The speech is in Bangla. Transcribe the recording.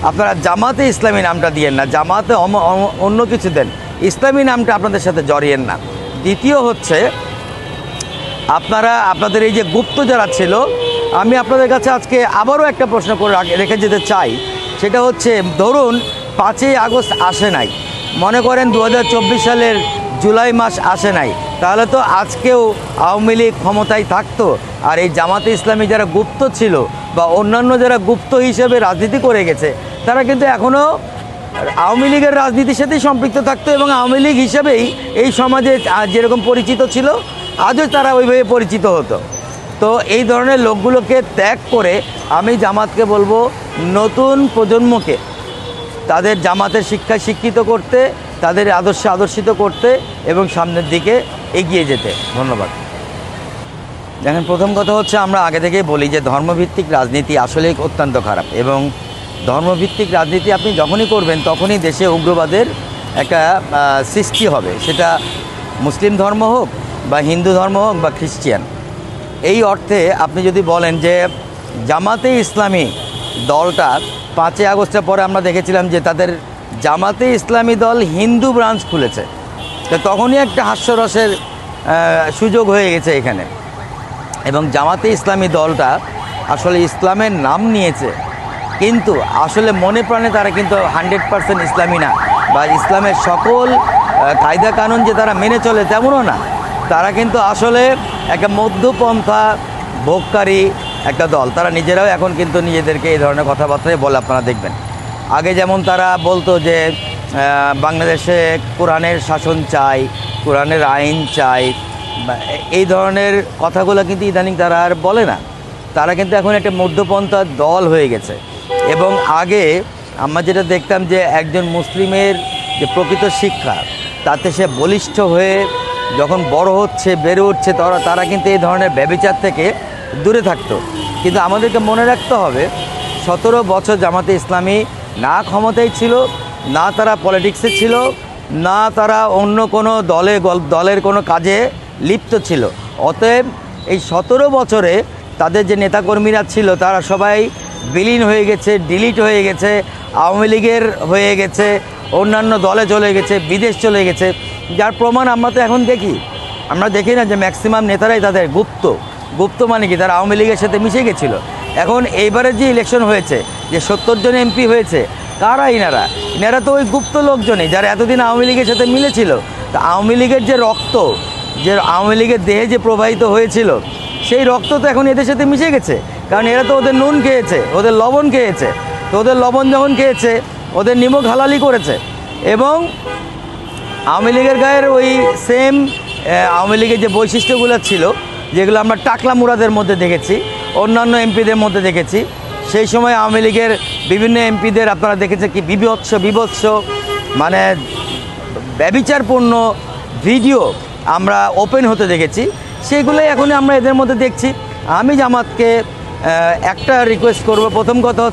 আপনারা জামাতে ইসলামী নামটা দিয়েন না, জামাতে অন্য কিছু দেন, ইসলামী নামটা আপনাদের সাথে জড়িয়েন না। দ্বিতীয় হচ্ছে আপনারা আপনাদের এই যে গুপ্ত যারা ছিল, আমি আপনাদের কাছে আজকে আবারও একটা প্রশ্ন করে রেখে যেতে চাই। সেটা হচ্ছে, ধরুন 5ই আগস্ট আসে নাই, মনে করেন 2024 সালের জুলাই মাস আসে নাই, তাহলে তো আজকেও আওয়ামী লীগ ক্ষমতায় থাকতো। আর এই জামাতে ইসলামী যারা গুপ্ত ছিল বা অন্যান্য যারা গুপ্ত হিসেবে রাজনীতি করে গেছে, তারা কিন্তু এখনও আওয়ামী লীগের রাজনীতির সাথেই সম্পৃক্ত থাকতো এবং আওয়ামী লীগ হিসেবেই এই সমাজে যেরকম পরিচিত ছিল আজও তারা ওইভাবে পরিচিত হতো। তো এই ধরনের লোকগুলোকে ত্যাগ করে আমি জামাতকে বলবো নতুন প্রজন্মকে তাদের জামাতের শিক্ষায় শিক্ষিত করতে, তাদের আদর্শে আদর্শিত করতে এবং সামনের দিকে এগিয়ে যেতে। ধন্যবাদ। দেখেন, প্রথম কথা হচ্ছে আমরা আগে থেকেই বলি যে ধর্মভিত্তিক রাজনীতি আসলেই অত্যন্ত খারাপ, এবং ধর্মভিত্তিক রাজনীতি আপনি যখনই করবেন তখনই দেশে উগ্রবাদের একটা সৃষ্টি হবে, সেটা মুসলিম ধর্ম হোক বা হিন্দু ধর্ম হোক বা খ্রিস্টিয়ান। এই অর্থে আপনি যদি বলেন যে জামাতে ইসলামী দলটা 5ই আগস্টের পরে আমরা দেখেছিলাম যে তাদের জামাতে ইসলামী দল হিন্দু ব্রাঞ্চ খুলেছে, তো তখনই একটা হাস্যরসের সুযোগ হয়ে গেছে এখানে। এবং জামাতে ইসলামী দলটা আসলে ইসলামের নাম নিয়েছে, কিন্তু আসলে মনে প্রাণে তারা কিন্তু 100% ইসলামী না, বা ইসলামের সকল কায়দা কানুন যে তারা মেনে চলে তেমনও না। তারা কিন্তু আসলে একটা মধ্যপন্থা ভোগকারী একটা দল। তারা নিজেরাও এখন কিন্তু নিজেদেরকে এই ধরনের কথাবার্তাই বলে, আপনারা দেখবেন। আগে যেমন তারা বলতো যে বাংলাদেশে কোরআনের শাসন চাই, কোরআনের আইন চাই, এই ধরনের কথাগুলো কিন্তু ইদানিং তারা আর বলে না। তারা কিন্তু এখন একটা মধ্যপন্থার দল হয়ে গেছে। এবং আগে আমরা যেটা দেখতাম যে একজন মুসলিমের যে প্রকৃত শিক্ষা, তাতে সে বলিষ্ঠ হয়ে যখন বড় হচ্ছে, বেড়ে উঠছে, তারা কিন্তু এই ধরনের ব্যভিচার থেকে দূরে থাকতো। কিন্তু আমাদেরকে মনে রাখতে হবে 17 বছর জামাতে ইসলামী না ক্ষমতায় ছিল, না তারা পলিটিক্সে ছিল, না তারা অন্য কোনো দলের কোনো কাজে লিপ্ত ছিল। অতএব এই 17 বছরে তাদের যে নেতাকর্মীরা ছিল তারা সবাই বিলীন হয়ে গেছে, ডিলিট হয়ে গেছে, আওয়ামী লীগের হয়ে গেছে, অন্যান্য দলে চলে গেছে, বিদেশ চলে গেছে। যার প্রমাণ আমরা তো এখন দেখি, আমরা দেখি না যে ম্যাক্সিমাম নেতারাই তাদের গুপ্ত মানে কি, তারা আওয়ামী লীগের সাথে মিশে গেছিলো। এখন এইবারে যে ইলেকশন হয়েছে, যে 70 জন এমপি হয়েছে, কারা ইনারা তো ওই গুপ্ত লোকজনই যারা এতদিন আওয়ামী লীগের সাথে মিলেছিল। তা আওয়ামী লীগের যে রক্ত, যে আওয়ামী লীগের দেহে যে প্রবাহিত হয়েছিল, সেই রক্ত তো এখন এদের সাথে মিশে গেছে। কারণ এরা তো ওদের নুন খেয়েছে, ওদের লবণ খেয়েছে। তো ওদের লবণ যখন খেয়েছে, ওদের নিমক হালালি করেছে। এবং আওয়ামী লীগের গায়ের ওই সেম আওয়ামী লীগের যে বৈশিষ্ট্যগুলো ছিল, যেগুলো আমরা টাকলা মুরাদের মধ্যে দেখেছি, অন্যান্য এমপিদের মধ্যে দেখেছি, সেই সময় আওয়ামী লীগের বিভিন্ন এমপিদের আপনারা দেখেছেন কি বিভৎস মানে ব্যভিচারপূর্ণ ভিডিও আমরা ওপেন হতে দেখেছি। সেইগুলোই এখন আমরা এদের মধ্যে দেখছি। আমি জামাতকে একটা রিকোয়েস্ট করব, প্রথম কথা